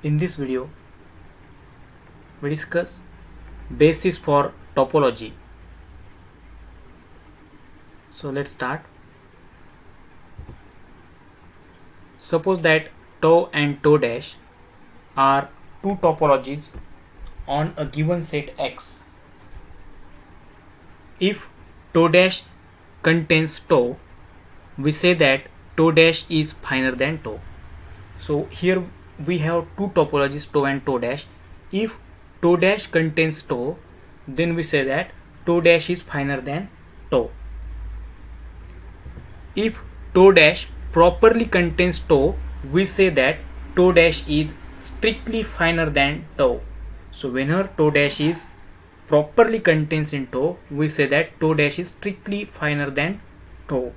In this video, we discuss basis for topology. So let's start. Suppose that tau and tau dash are two topologies on a given set X. If tau dash contains tau, we say that tau dash is finer than tau. So here we have two topologies, tau and tau dash. If tau dash contains tau, then we say that tau dash is finer than tau. If tau dash properly contains tau, we say that tau dash is strictly finer than tau. So whenever tau dash is properly contains in tau, we say that tau dash is strictly finer than tau.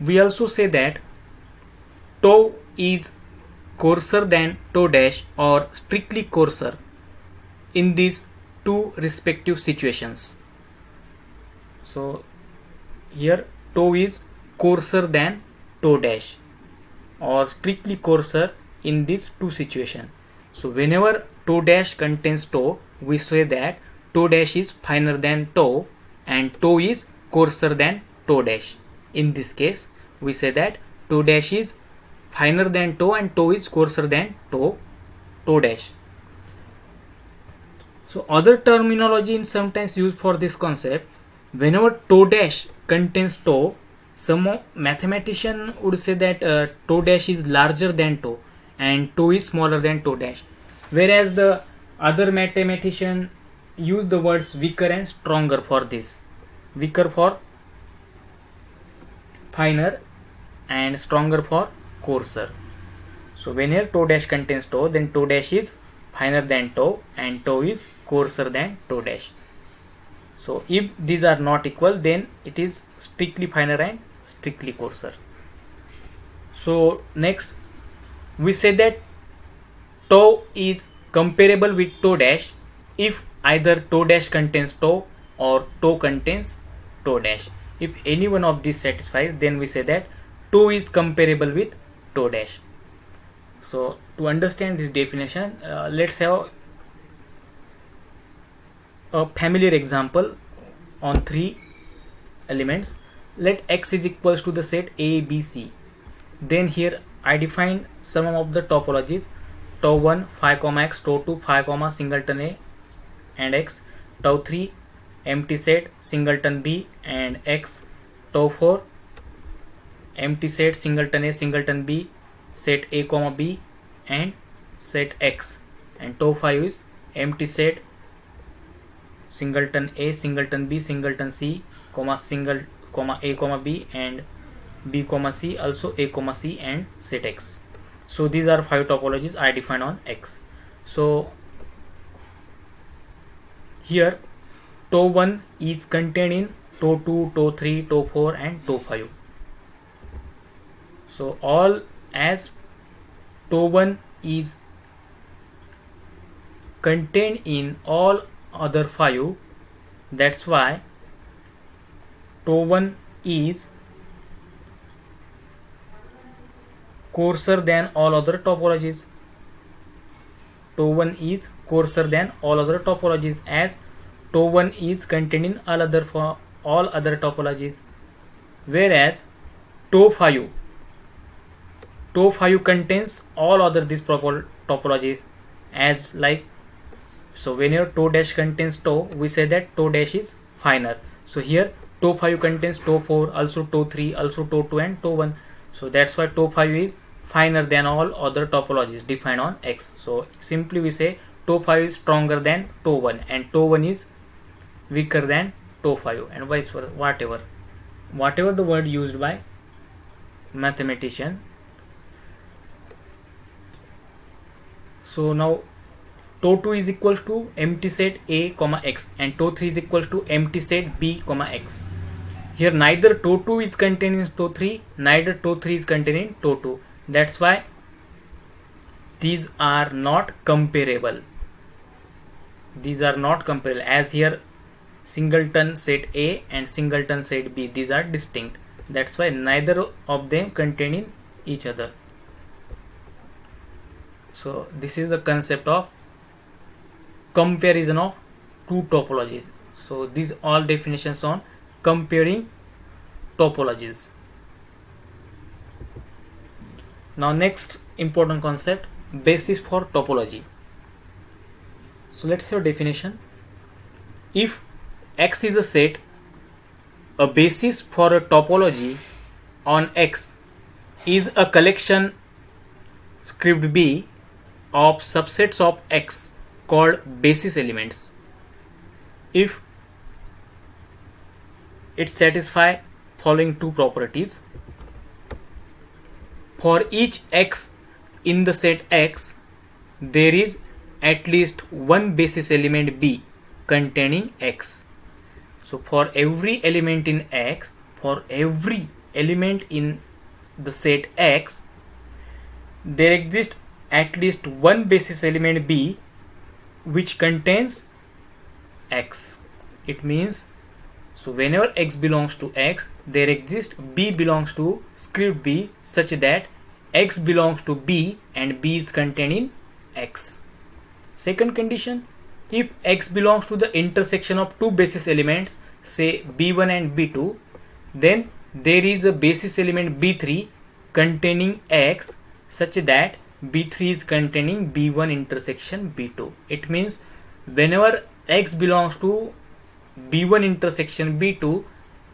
We also say that tau is coarser than tau dash or strictly coarser in these two respective situations. So here tau is coarser than tau dash or strictly coarser in these two situations. So whenever tau dash contains tau, we say that tau dash is finer than tau and tau is coarser than tau dash. In this case, we say that tau dash is finer than tau and tau is coarser than tau dash. So other terminology is sometimes used for this concept. Whenever tau dash contains tau, some mathematician would say that tau dash is larger than tau and tau is smaller than tau dash, whereas the other mathematician use the words weaker and stronger for this. Weaker for finer and stronger for coarser. So whenever tau dash contains tau, then tau dash is finer than tau and tau is coarser than tau dash. So if these are not equal, then it is strictly finer and strictly coarser. So next we say that tau is comparable with tau dash if either tau dash contains tau or tau contains tau dash. If any one of these satisfies, then we say that tau is comparable with tau dash. So to understand this definition, let's have a familiar example on three elements. Let X is equals to the set A, B, C. Then here I define some of the topologies: tau 1 phi comma x, tau 2 phi comma singleton A and x, tau 3 empty set singleton B and x, tau 4 empty set singleton A singleton B set A comma B and set X, and tau 5 is empty set singleton A singleton B singleton C comma single comma A comma B and B comma C, also A comma C and set X. So these are 5 topologies I define on X. So here tau 1 is contained in tau 2, tau 3, tau 4 and tau 5. So all as tau 1 is contained in all other 5, that's why tau 1 is coarser than all other topologies. Tau 1 is coarser than all other topologies as tau 1 is contained in all other topologies, whereas tau 5 contains all other these topologies as like. So whenever tau dash contains tau, we say that tau dash is finer. So here tau 5 contains tau 4, also tau 3, also tau 2 and tau 1. So that's why tau 5 is finer than all other topologies defined on X. So simply we say tau 5 is stronger than tau 1 and tau 1 is weaker than tau 5 and vice versa, whatever the word used by mathematician. So now tau 2 is equals to empty set A comma X and tau 3 is equals to empty set B comma X. Here neither tau 2 is contained in tau 3, neither tau 3 is contained in tau 2. That's why these are not comparable. These are not comparable, as here singleton set A and singleton set B, these are distinct. That's why neither of them contain in each other. So this is the concept of comparison of two topologies. So these all definitions on comparing topologies. Now next important concept, basis for topology. So let's have a definition. If X is a set, a basis for a topology on X is a collection script B of subsets of X called basis elements. If it satisfies following two properties. For each X in the set X, there is at least one basis element B containing X. So for every element in X, for every element in the set X, there exists at least one basis element B which contains X. It means, so whenever X belongs to X, there exists B belongs to script B such that X belongs to B and B is contained in X. Second condition, if X belongs to the intersection of two basis elements, say B1 and B2, then there is a basis element B3 containing X such that B3 is containing B1 intersection B2. It means whenever X belongs to B1 intersection B2,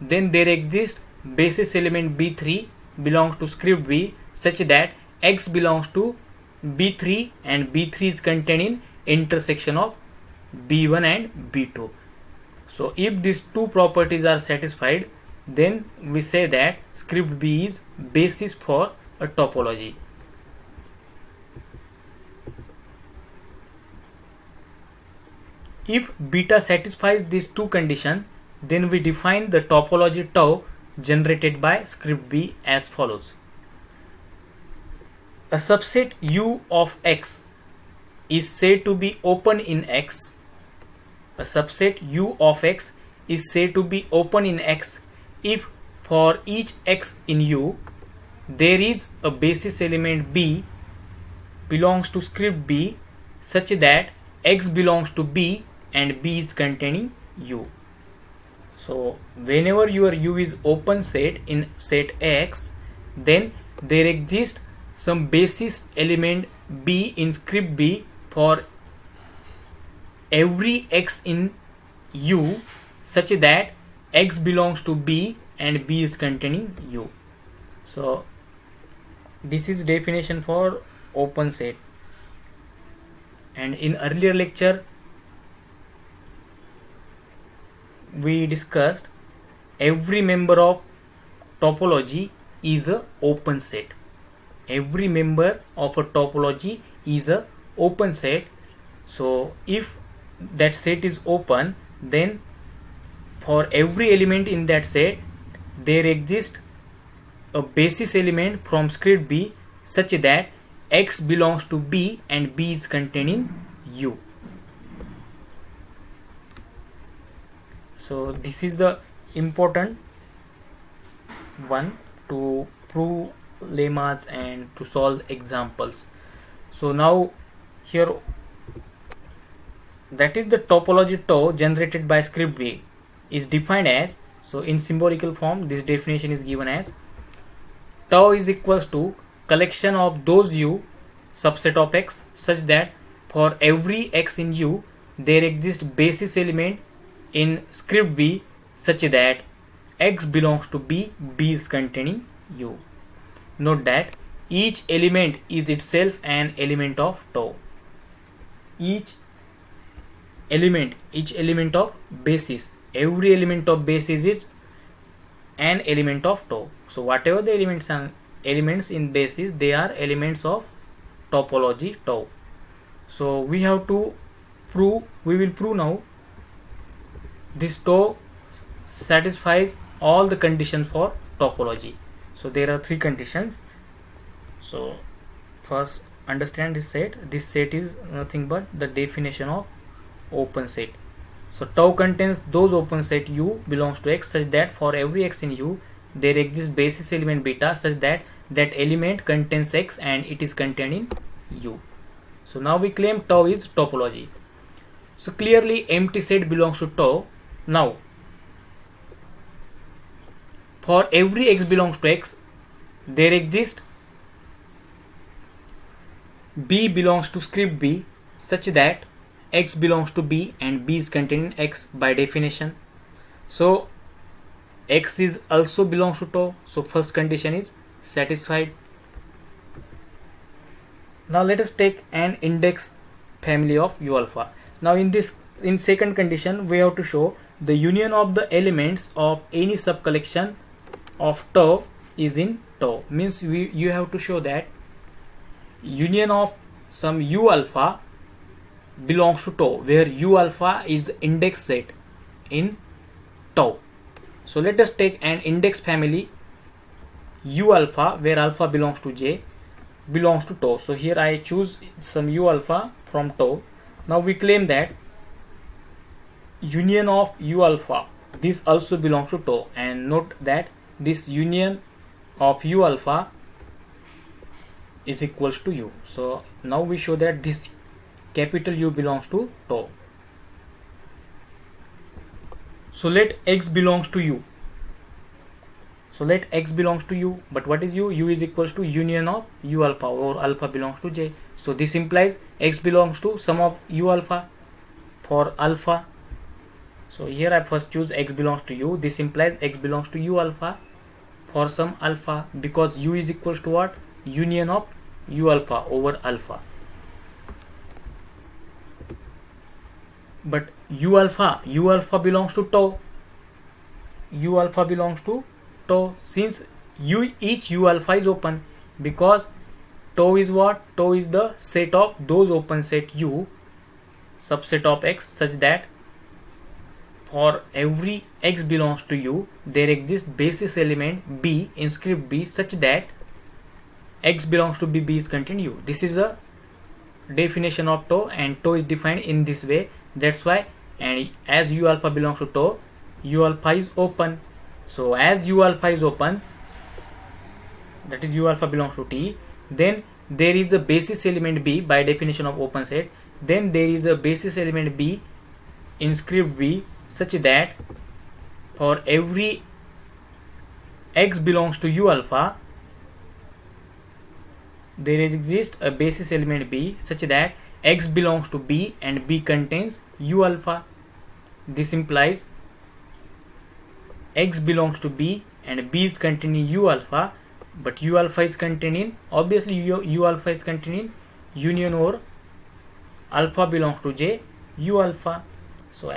then there exists basis element B3 belongs to script B such that X belongs to B3 and B3 is contained in intersection of B1 and B2. So if these two properties are satisfied, then we say that script B is basis for a topology. If beta satisfies these two conditions, then we define the topology tau generated by script B as follows. A subset U of X is said to be open in X. A subset U of X is said to be open in X if for each X in U there is a basis element B belongs to script B such that X belongs to B and B is containing U. So whenever your U is open set in set X, then there exists some basis element B in script B for every X in U such that X belongs to B and B is containing U. So this is definition for open set. And in earlier lecture we discussed every member of topology is a open set. Every member of a topology is a open set. So if that set is open, then for every element in that set there exists a basis element from script B such that X belongs to B and B is containing U. So this is the important one to prove lemmas and to solve examples. So now here, that is the topology tau generated by script B is defined as, so in symbolical form this definition is given as tau is equals to collection of those U subset of X such that for every X in U there exists basis element in script B such that X belongs to B, B is containing U. Note that each element is itself an element of tau. Each element of basis, every element of basis is an element of tau. So whatever the elements in basis, they are elements of topology tau. So we have to prove, we will prove now this tau satisfies all the conditions for topology. So there are three conditions. So first understand this set. This set is nothing but the definition of open set. So tau contains those open set U belongs to X such that for every X in U there exists basis element beta such that that element contains X and it is contained in U. So now we claim tau is topology. So clearly empty set belongs to tau. Now for every x belongs to x, there exists b belongs to script b such that x belongs to b and b is contained in x by definition. So x is also belongs to tau. So first condition is satisfied. Now let us take an index family of u alpha. Now in second condition we have to show the union of the elements of any subcollection of tau is in tau. Means you have to show that union of some u alpha belongs to tau, where u alpha is index set in tau. So let us take an index family u alpha where alpha belongs to j belongs to tau. So here I choose some u alpha from tau. Now we claim that union of u alpha, this also belongs to tau, and note that this union of u alpha is equals to u. So now we show that this capital U belongs to tau. So let x belongs to u. So let x belongs to u, but what is u? U is equals to union of u alpha, or alpha belongs to j. So this implies x belongs to sum of u alpha for alpha. So here I first choose x belongs to u. This implies x belongs to u alpha for some alpha, because u is equals to what? Union of u alpha over alpha. But u alpha belongs to tau. U alpha belongs to tau, since each u alpha is open, because tau is what? Tau is the set of those open set u subset of x such that for every x belongs to u, there exists basis element b in script b such that x belongs to b is contained u. This is a definition of tau, and tau is defined in this way. That's why, and as u alpha belongs to tau, u alpha is open. So as u alpha is open, that is u alpha belongs to t, then there is a basis element b by definition of open set. Then there is a basis element b in script b such that for every x belongs to u alpha, there exists a basis element b such that x belongs to b and b contains u alpha. This implies x belongs to b and b is containing u alpha, but u alpha is containing, obviously u alpha is containing union or alpha belongs to j u alpha. So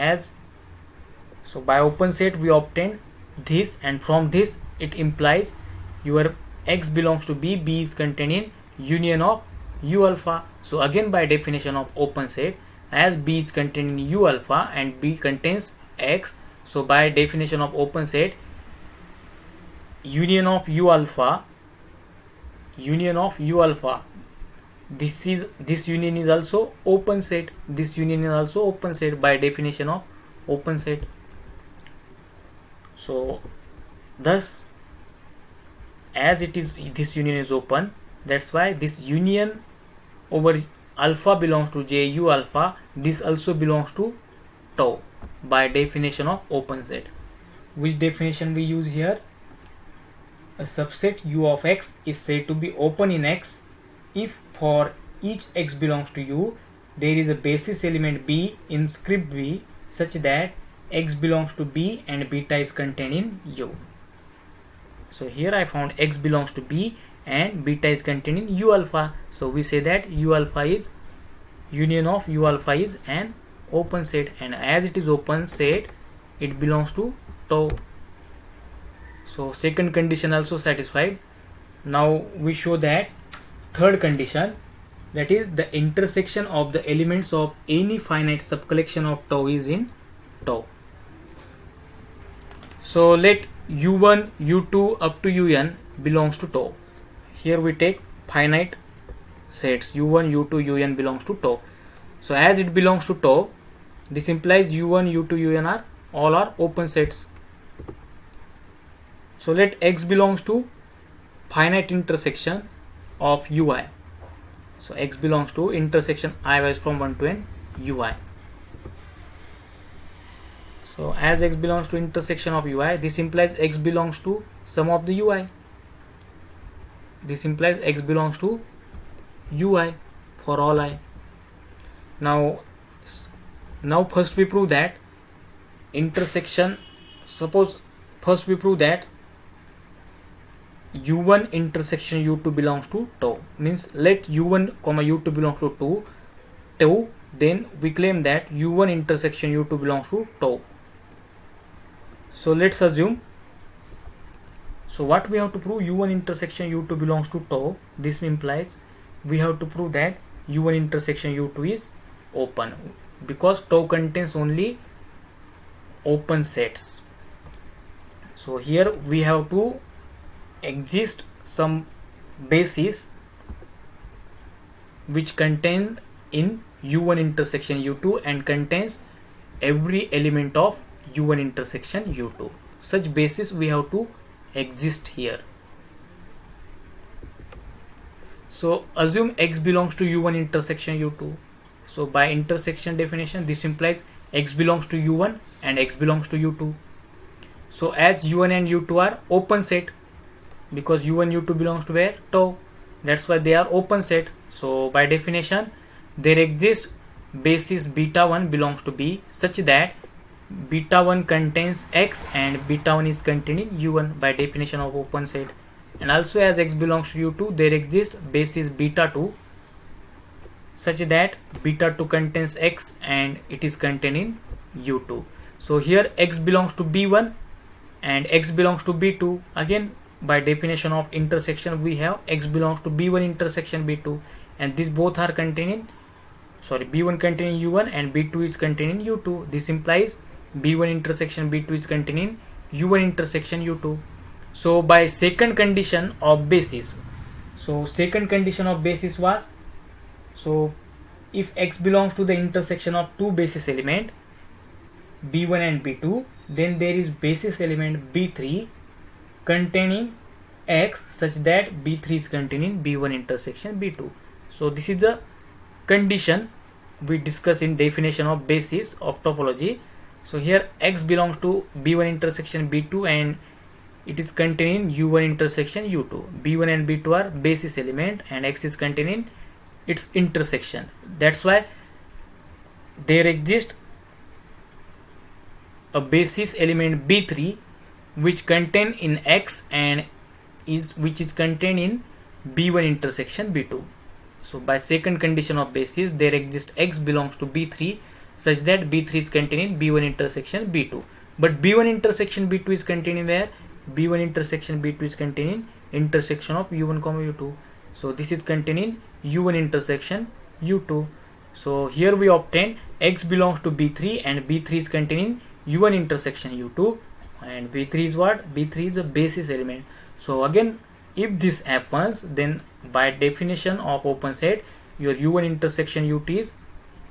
by open set we obtain this, and from this it implies your x belongs to b is containing union of u alpha. So again by definition of open set, as b is containing u alpha and b contains x, so by definition of open set, union of u alpha, this union is also open set. This union is also open set by definition of open set. So thus, as it is, this union is open, that's why this union over alpha belongs to j u alpha, this also belongs to tau by definition of open set. Which definition we use here? A subset u of x is said to be open in x if for each x belongs to u, there is a basis element b in script b such that x belongs to b and beta is contained in u. So here I found x belongs to b and beta is contained in u alpha. So we say that u alpha is, union of u alpha is an open set, and as it is open set, it belongs to tau. So second condition also satisfied. Now we show that third condition, that is the intersection of the elements of any finite subcollection of tau is in tau. So let u1, u2 up to un belongs to tau. Here we take finite sets u1, u2, un belongs to tau. So as it belongs to tau, this implies u1, u2, un are all are open sets. So let x belongs to finite intersection of ui. So x belongs to intersection I values from 1 to n ui. So as x belongs to intersection of ui, this implies x belongs to sum of the ui. This implies x belongs to ui for all I. Now first we prove that intersection, suppose first we prove that u1 intersection u2 belongs to tau, means let u1 comma u2 belongs to tau, then we claim that u1 intersection u2 belongs to tau. So let's assume, so what we have to prove, u1 intersection u2 belongs to tau. This implies we have to prove that u1 intersection u2 is open, because tau contains only open sets. So here we have to exist some basis which contain in u1 intersection u2 and contains every element of u1 intersection u2. Such basis we have to exist here. So assume x belongs to u1 intersection u2. So by intersection definition, this implies x belongs to u1 and x belongs to u2. So as u1 and u2 are open set, because u1 u2 belongs to where? Tau. That's why they are open set. So by definition, there exists basis beta 1 belongs to B such that beta 1 contains x and beta 1 is contained in u1 by definition of open set. And also as x belongs to u2, there exists basis beta 2 such that beta 2 contains x and it is contained in u2. So here x belongs to b1 and x belongs to b2. Again by definition of intersection, we have x belongs to b1 intersection b2, and these both are containing, b1 containing u1 and b2 is containing u2. This implies b1 intersection b2 is containing u1 intersection u2. So by second condition of basis, so second condition of basis was, so if x belongs to the intersection of two basis element b1 and b2, then there is basis element b3 containing x such that b3 is containing b1 intersection b2. So this is a condition we discuss in definition of basis of topology. So here x belongs to b1 intersection b2 and it is containing u1 intersection u2. b1 and b2 are basis element and x is containing its intersection. That's why there exists a basis element b3 which contain in x and which is contained in b1 intersection b2. So by second condition of basis, there exists x belongs to b3 such that b3 is containing b1 intersection b2. But b1 intersection b2 is containing where? b1 intersection b2 is containing intersection of u1 comma u2. So this is containing u1 intersection u2. So here we obtain x belongs to b3 and b3 is containing u1 intersection u2, and b3 is what? b3 is a basis element. So again, if this happens, then by definition of open set, your u1 intersection ut is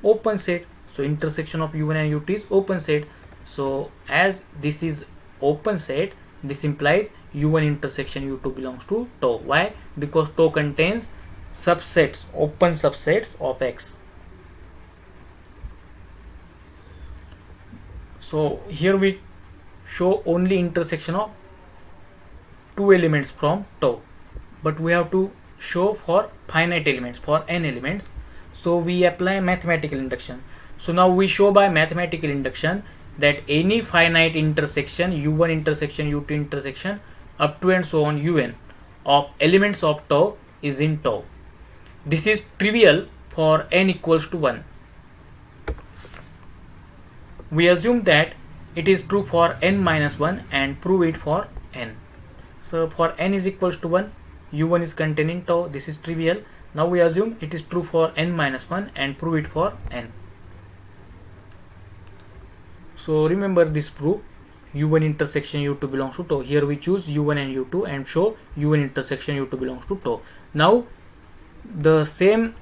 open set. So intersection of u1 and ut is open set. So as this is open set, this implies u1 intersection u2 belongs to tau. Why? Because tau contains subsets, open subsets of x. So here we show only intersection of two elements from tau, but we have to show for finite elements, for n elements. So we apply mathematical induction. So now we show by mathematical induction that any finite intersection u1 intersection u2 intersection up to and so on un of elements of tau is in tau. This is trivial for n equals to 1. We assume that it is true for n minus 1 and prove it for n. So for n is equals to 1, u1 is containing tau. This is trivial. Now we assume it is true for n minus 1 and prove it for n. So remember this proof, u1 intersection u2 belongs to tau. Here we choose u1 and u2 and show u1 intersection u2 belongs to tau. Now the same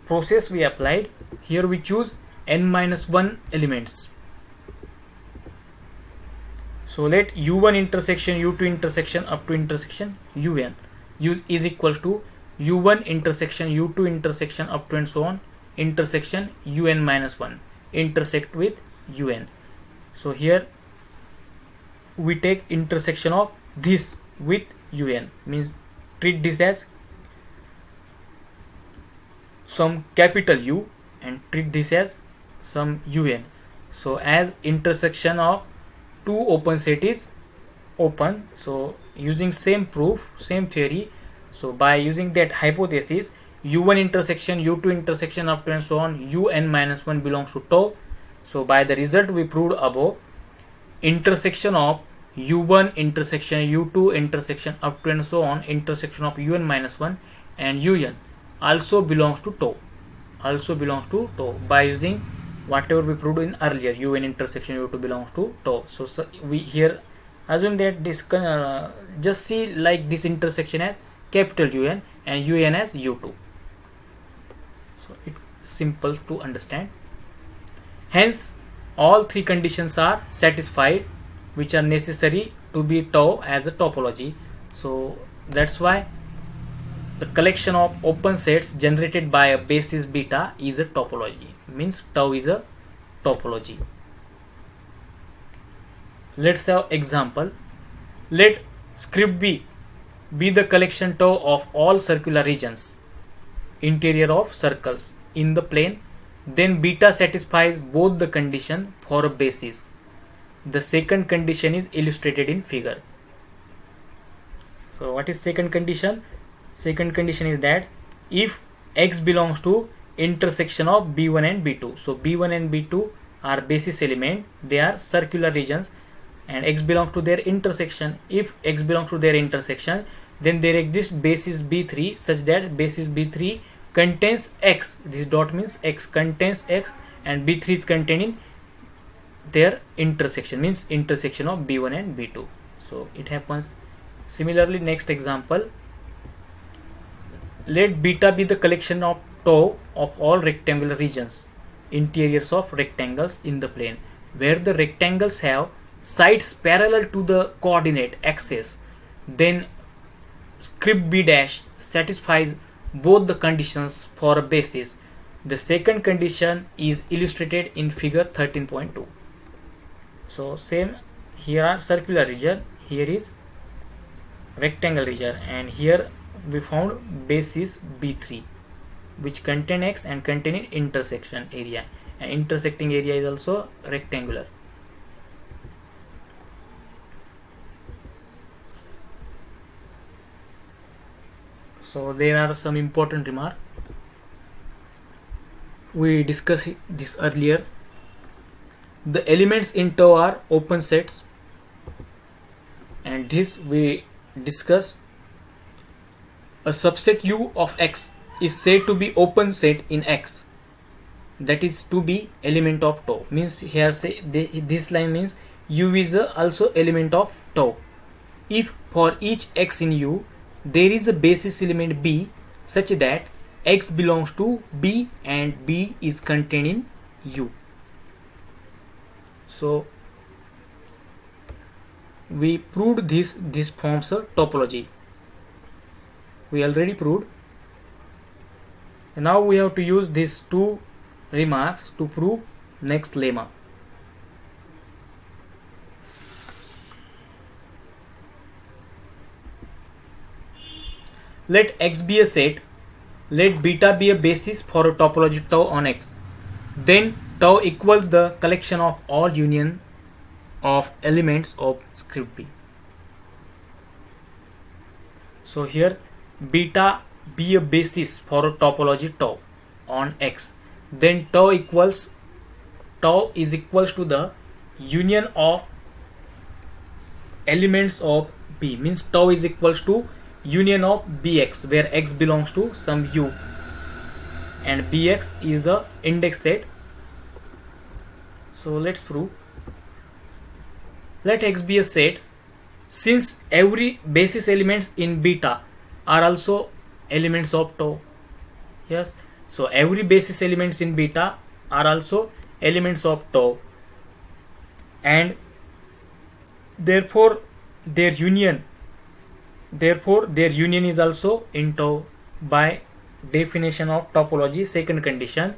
process we applied. Here we choose n minus 1 elements. So let u1 intersection u2 intersection up to intersection un is equals to u1 intersection u2 intersection up to and so on intersection un minus 1 intersect with un. So here we take intersection of this with un, means treat this as some capital U and treat this as some un. So as intersection of two open set is open, so using same proof, same theory, so by using that hypothesis, u1 intersection u2 intersection up to and so on un minus 1 belongs to tau. So by the result we proved above, intersection of u1 intersection u2 intersection up to and so on intersection of un minus 1 and un also belongs to tau, by using whatever we proved in earlier, un intersection u2 belongs to tau. So we here assume that this just see like this intersection as capital un and un as u2, so it's simple to understand. Hence all three conditions are satisfied which are necessary to be tau as a topology. So that's why the collection of open sets generated by a basis beta is a topology, means tau is a topology. Let's have example. Let script B be the collection tau of all circular regions interior of circles in the plane, then beta satisfies both the condition for a basis. The second condition is illustrated in figure. So what is second condition? Second condition is that if x belongs to intersection of b1 and b2, so b1 and b2 are basis element, they are circular regions and x belongs to their intersection. If x belongs to their intersection, then there exists basis b3 such that basis b3 contains x, this dot means x contains x and b3 is contained in their intersection, means intersection of b1 and b2. So it happens. Similarly, next example, let beta be the collection of tau of all rectangular regions interiors of rectangles in the plane where the rectangles have sides parallel to the coordinate axis, then script b dash satisfies both the conditions for a basis. The second condition is illustrated in figure 13.2. So same, here are circular region, here is rectangle region, and here we found basis b3 which contain x and contain intersection area, and intersecting area is also rectangular. So there are some important remarks. We discussed this earlier. The elements in tau are open sets, and this we discussed. A subset U of X is said to be open set in X, that is to be element of tau. Means here say this line means U is also element of tau. If for each X in U there is a basis element B such that X belongs to B and B is contained in U. So we proved this forms a topology. We already proved. Now we have to use these two remarks to prove next lemma. Let X be a set, let beta be a basis for a topology tau on X. Then tau equals the collection of all union of elements of script B. So here beta be a basis for a topology tau on X. Then tau is equals to the union of elements of B, means tau is equals to union of Bx where X belongs to some U and Bx is the index set. So let's prove. Let X be a set since every basis elements in beta are also elements of tau. Yes, so every basis elements in beta are also elements of tau, and therefore their union is also in tau. by definition of topology, second condition,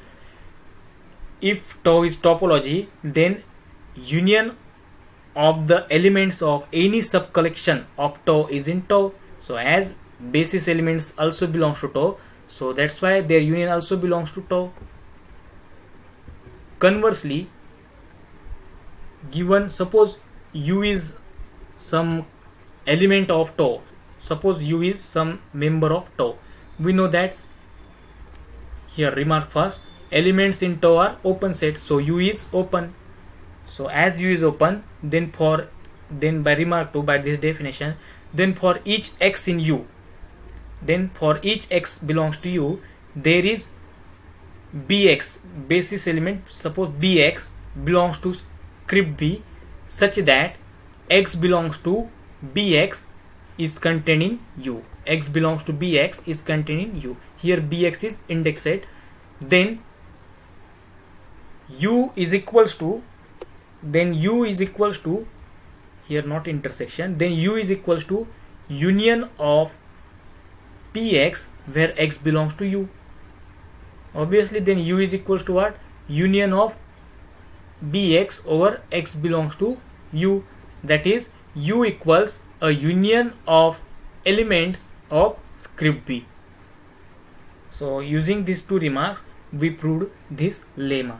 if tau is topology, then union of the elements of any subcollection of tau is in tau. So as basis elements also belongs to tau, so that's why their union also belongs to tau. Conversely, given suppose U is some element of tau, suppose U is some member of tau, we know that here remark first, elements in tau are open set, so U is open. So as U is open, then by remark 2, by this definition, then for each x in U, then for each x belongs to U, there is bx basis element, suppose bx belongs to script B, such that x belongs to bx is contained in U. X belongs to bx is contained in U. Here bx is indexed. Then U is equals to, here not intersection, then U is equals to union of px where x belongs to U. Obviously then U is equals to what? Union of bx over x belongs to U. That is, U equals a union of elements of script B. So using these two remarks, we proved this lemma.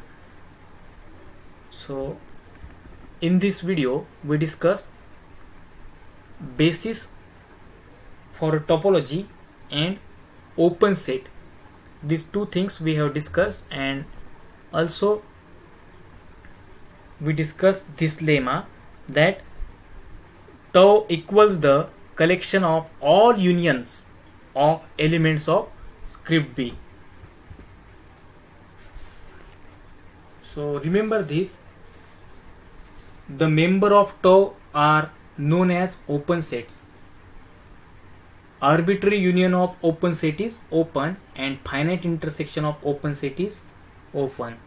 So in this video, we discuss basis for a topology and open set. These two things we have discussed, and also we discussed this lemma that tau equals the collection of all unions of elements of script B. So remember this, the member of tau are known as open sets. Arbitrary union of open set is open and finite intersection of open set is open.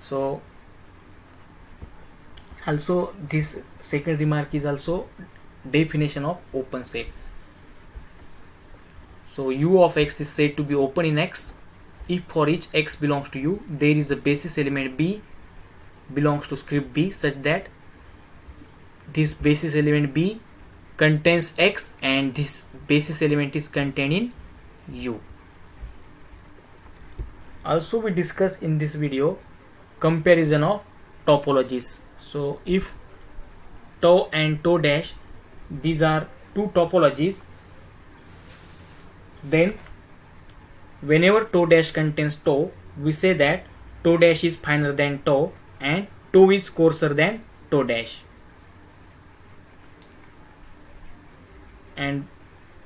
So also this second remark is also definition of open set. So U of x is said to be open in X if for each x belongs to U, there is a basis element B belongs to script B such that this basis element B contains X and this basis element is contained in U. Also we discuss in this video comparison of topologies. So if tau and tau dash, these are two topologies, then whenever tau dash contains tau, we say that tau dash is finer than tau and tau is coarser than tau dash. And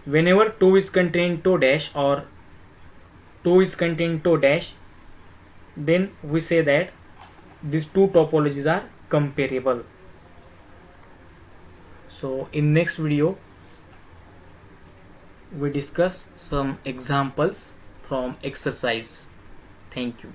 whenever tau is contained tau dash or tau is contained tau dash, then we say that these two topologies are comparable. So in next video we discuss some examples from exercise. Thank you.